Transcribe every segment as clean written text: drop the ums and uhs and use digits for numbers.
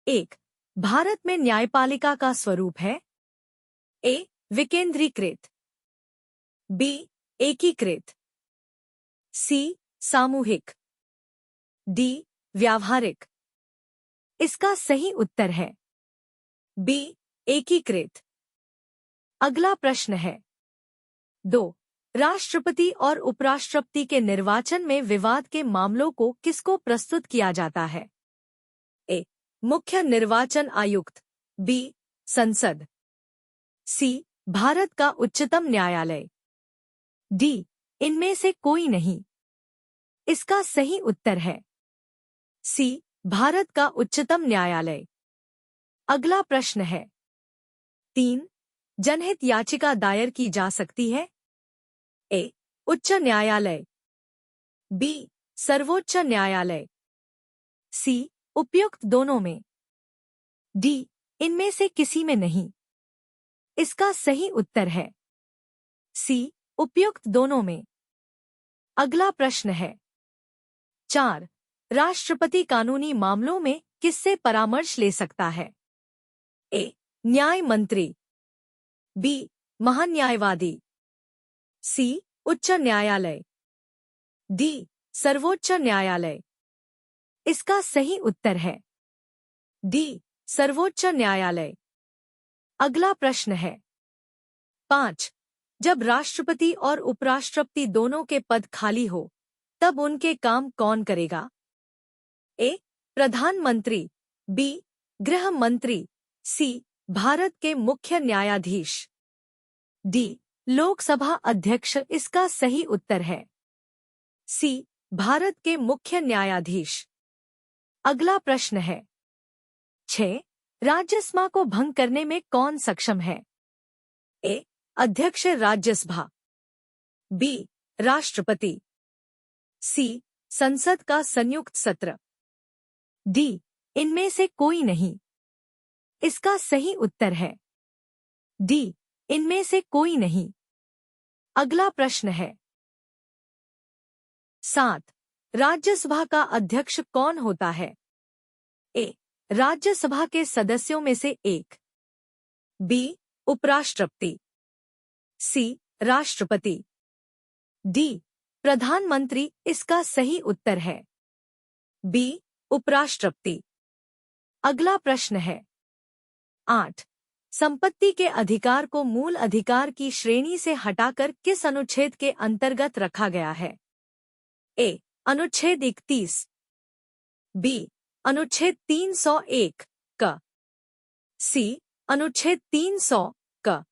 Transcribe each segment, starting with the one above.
एक, भारत में न्यायपालिका का स्वरूप है? ए. विकेंद्रीकृत, बी. एकीकृत, सी. सामूहिक, डी. व्यावहारिक। इसका सही उत्तर है बी. एकीकृत। अगला प्रश्न है 2. राष्ट्रपति और उपराष्ट्रपति के निर्वाचन में विवाद के मामलों को किसको प्रस्तुत किया जाता है? ए. मुख्य निर्वाचन आयुक्त, बी. संसद, सी. भारत का उच्चतम न्यायालय, डी. इनमें से कोई नहीं। इसका सही उत्तर है सी. भारत का उच्चतम न्यायालय। अगला प्रश्न है 3. जनहित याचिका दायर की जा सकती है? ए. उच्च न्यायालय, बी. सर्वोच्च न्यायालय, सी. उपयुक्त दोनों में, डी. इनमें से किसी में नहीं। इसका सही उत्तर है सी. उपयुक्त दोनों में। अगला प्रश्न है 4. राष्ट्रपति कानूनी मामलों में किससे परामर्श ले सकता है? ए. न्याय मंत्री, बी. महान्यायवादी, सी. उच्च न्यायालय, डी. सर्वोच्च न्यायालय। इसका सही उत्तर है डी. सर्वोच्च न्यायालय। अगला प्रश्न है 5. जब राष्ट्रपति और उपराष्ट्रपति दोनों के पद खाली हो तब उनके काम कौन करेगा? ए. प्रधानमंत्री, बी. गृह मंत्री, सी. भारत के मुख्य न्यायाधीश, डी. लोकसभा अध्यक्ष। इसका सही उत्तर है सी. भारत के मुख्य न्यायाधीश। अगला प्रश्न है 6. राज्यसभा को भंग करने में कौन सक्षम है? ए. अध्यक्ष राज्यसभा, बी. राष्ट्रपति, सी. संसद का संयुक्त सत्र, डी. इनमें से कोई नहीं। इसका सही उत्तर है डी. इनमें से कोई नहीं। अगला प्रश्न है 7. राज्यसभा का अध्यक्ष कौन होता है? ए. राज्यसभा के सदस्यों में से एक, बी. उपराष्ट्रपति, सी. राष्ट्रपति, डी. प्रधानमंत्री। इसका सही उत्तर है बी. उपराष्ट्रपति। अगला प्रश्न है 8. संपत्ति के अधिकार को मूल अधिकार की श्रेणी से हटाकर किस अनुच्छेद के अंतर्गत रखा गया है? ए. अनुच्छेद 31, बी. अनुच्छेद 301 क, सी. अनुच्छेद 300 क,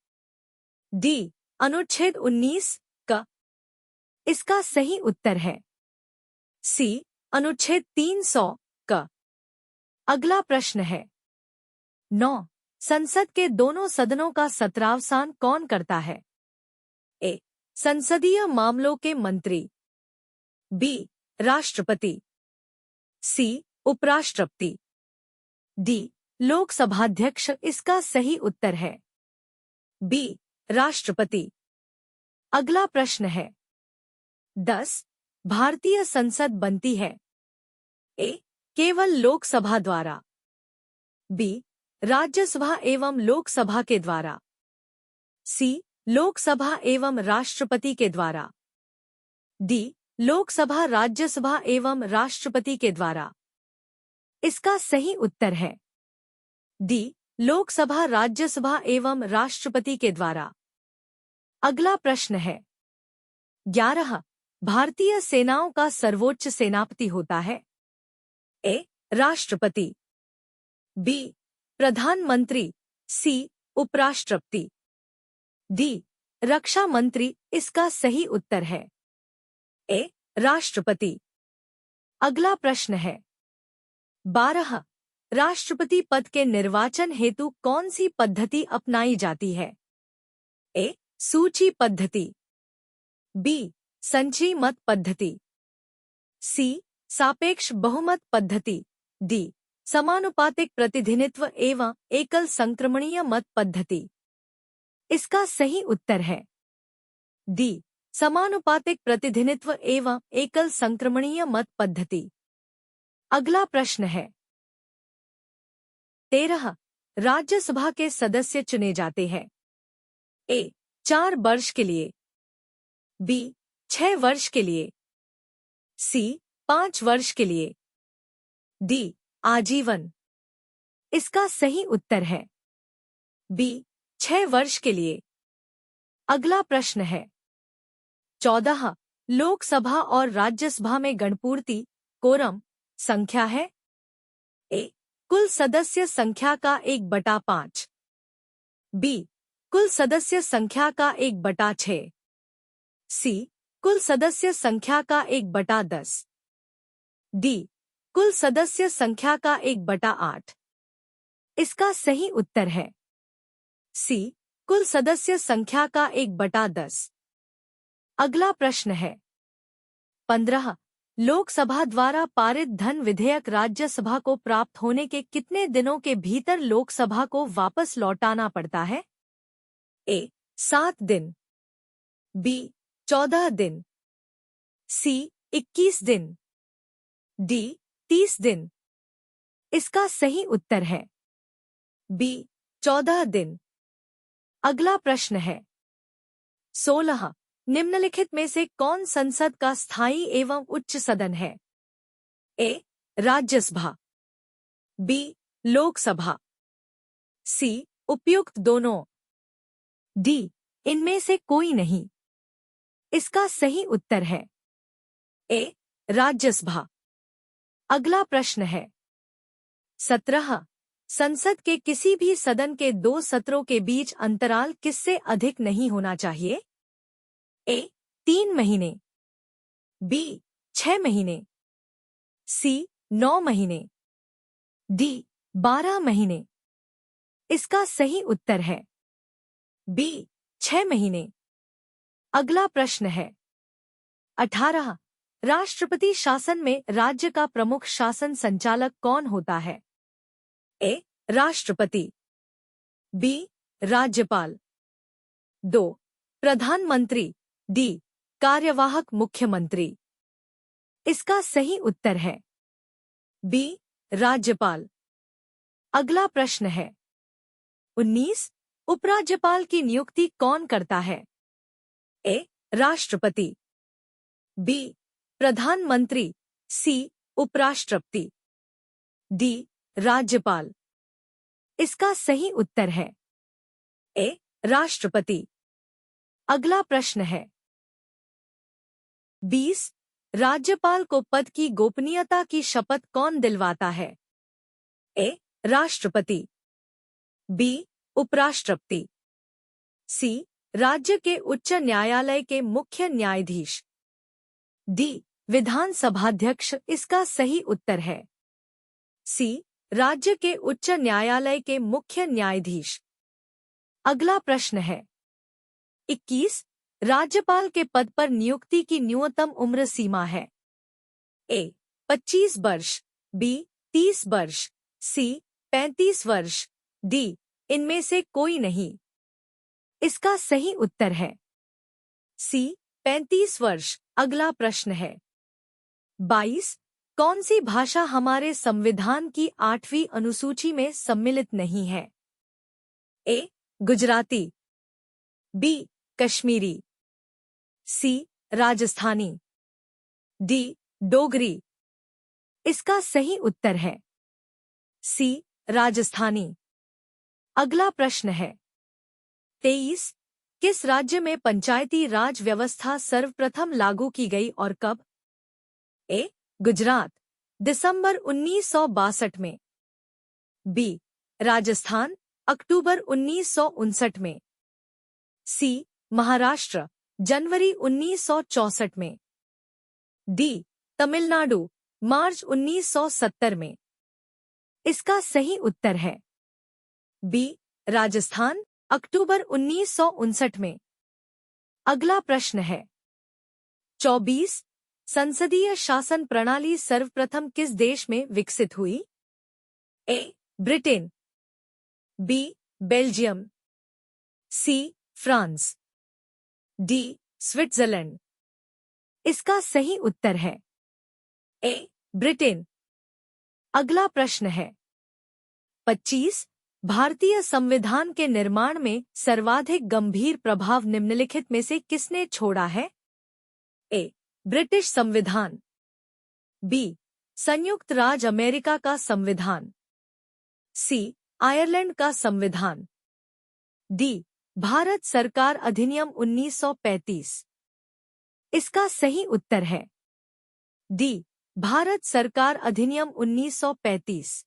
डी. अनुच्छेद 19 क। इसका सही उत्तर है सी. अनुच्छेद 300 क। अगला प्रश्न है 9. संसद के दोनों सदनों का सत्रावसान कौन करता है? ए. संसदीय मामलों के मंत्री, बी. राष्ट्रपति, सी. उपराष्ट्रपति, डी. लोकसभाध्यक्ष। इसका सही उत्तर है बी. राष्ट्रपति। अगला प्रश्न है 10. भारतीय संसद बनती है? ए. केवल लोकसभा द्वारा, बी. राज्यसभा एवं लोकसभा के द्वारा, सी. लोकसभा एवं राष्ट्रपति के द्वारा, डी. लोकसभा राज्यसभा एवं राष्ट्रपति के द्वारा। इसका सही उत्तर है डी. लोकसभा राज्यसभा एवं राष्ट्रपति के द्वारा। अगला प्रश्न है 11. भारतीय सेनाओं का सर्वोच्च सेनापति होता है? ए. राष्ट्रपति, बी. प्रधानमंत्री, सी. उपराष्ट्रपति, डी. रक्षा मंत्री। इसका सही उत्तर है ए. राष्ट्रपति। अगला प्रश्न है 12. राष्ट्रपति पद के निर्वाचन हेतु कौन सी पद्धति अपनाई जाती है? ए. सूची पद्धति, बी. संचयी मत पद्धति, सी. सापेक्ष बहुमत पद्धति, डी. समानुपातिक प्रतिनिधित्व एवं एकल संक्रमणीय मत पद्धति। इसका सही उत्तर है डी. समानुपातिक प्रतिनिधित्व एवं एकल संक्रमणीय मत पद्धति। अगला प्रश्न है 13 राज्यसभा के सदस्य चुने जाते हैं? ए 4 वर्ष के लिए, बी 6 वर्ष के लिए, सी 5 वर्ष के लिए, डी आजीवन। इसका सही उत्तर है बी 6 वर्ष के लिए। अगला प्रश्न है 14 लोकसभा और राज्यसभा में गणपूर्ति कोरम संख्या है? ए कुल सदस्य संख्या का 1/5, बी कुल सदस्य संख्या का 1/6, सी कुल सदस्य संख्या का 1/10, डी कुल सदस्य संख्या का 1/8। इसका सही उत्तर है सी कुल सदस्य संख्या का 1/10। अगला प्रश्न है 15 लोकसभा द्वारा पारित धन विधेयक राज्यसभा को प्राप्त होने के कितने दिनों के भीतर लोकसभा को वापस लौटाना पड़ता है? ए 7 दिन, बी 14 दिन, सी 21 दिन, डी 30 दिन। इसका सही उत्तर है बी 14 दिन। अगला प्रश्न है 16 निम्नलिखित में से कौन संसद का स्थायी एवं उच्च सदन है? ए राज्यसभा, बी लोकसभा, सी उपयुक्त दोनों, डी इनमें से कोई नहीं। इसका सही उत्तर है ए राज्यसभा। अगला प्रश्न है 17 संसद के किसी भी सदन के 2 सत्रों के बीच अंतराल किससे अधिक नहीं होना चाहिए? ए 3 महीने, बी 6 महीने, सी 9 महीने, डी 12 महीने। इसका सही उत्तर है बी 6 महीने। अगला प्रश्न है 18 राष्ट्रपति शासन में राज्य का प्रमुख शासन संचालक कौन होता है? ए राष्ट्रपति, बी राज्यपाल, 2 प्रधानमंत्री, डी कार्यवाहक मुख्यमंत्री। इसका सही उत्तर है बी राज्यपाल। अगला प्रश्न है 19 उपराज्यपाल की नियुक्ति कौन करता है? ए राष्ट्रपति, बी प्रधानमंत्री, सी उपराष्ट्रपति, डी राज्यपाल। इसका सही उत्तर है ए राष्ट्रपति। अगला प्रश्न है 20 राज्यपाल को पद की गोपनीयता की शपथ कौन दिलवाता है? ए राष्ट्रपति, बी उपराष्ट्रपति, सी राज्य के उच्च न्यायालय के मुख्य न्यायाधीश, डी विधानसभाध्यक्ष। इसका सही उत्तर है सी राज्य के उच्च न्यायालय के मुख्य न्यायाधीश। अगला प्रश्न है 21 राज्यपाल के पद पर नियुक्ति की न्यूनतम उम्र सीमा है? ए 25 वर्ष, बी 30 वर्ष, सी 35 वर्ष, डी इनमें से कोई नहीं। इसका सही उत्तर है सी 35 वर्ष। अगला प्रश्न है 22 कौन सी भाषा हमारे संविधान की 8वीं अनुसूची में सम्मिलित नहीं है? ए गुजराती, बी कश्मीरी, सी राजस्थानी, डी डोगरी। इसका सही उत्तर है सी राजस्थानी। अगला प्रश्न है 23 किस राज्य में पंचायती राज व्यवस्था सर्वप्रथम लागू की गई और कब? ए गुजरात, दिसंबर 1962 में, बी राजस्थान, अक्टूबर 1959 में, सी महाराष्ट्र, जनवरी 1964 में, डी तमिलनाडु, मार्च 1970 में। इसका सही उत्तर है बी राजस्थान, अक्टूबर 1959 में। अगला प्रश्न है 24 संसदीय शासन प्रणाली सर्वप्रथम किस देश में विकसित हुई? A Britain, B Belgium, C France, D Switzerland. इसका सही उत्तर है ए ब्रिटेन। अगला प्रश्न है 25 भारतीय संविधान के निर्माण में सर्वाधिक गंभीर प्रभाव निम्नलिखित में से किसने छोड़ा है? ए. ब्रिटिश संविधान, बी. संयुक्त राज्य अमेरिका का संविधान, सी. आयरलैंड का संविधान, डी. भारत सरकार अधिनियम 1935। इसका सही उत्तर है डी. भारत सरकार अधिनियम 1935।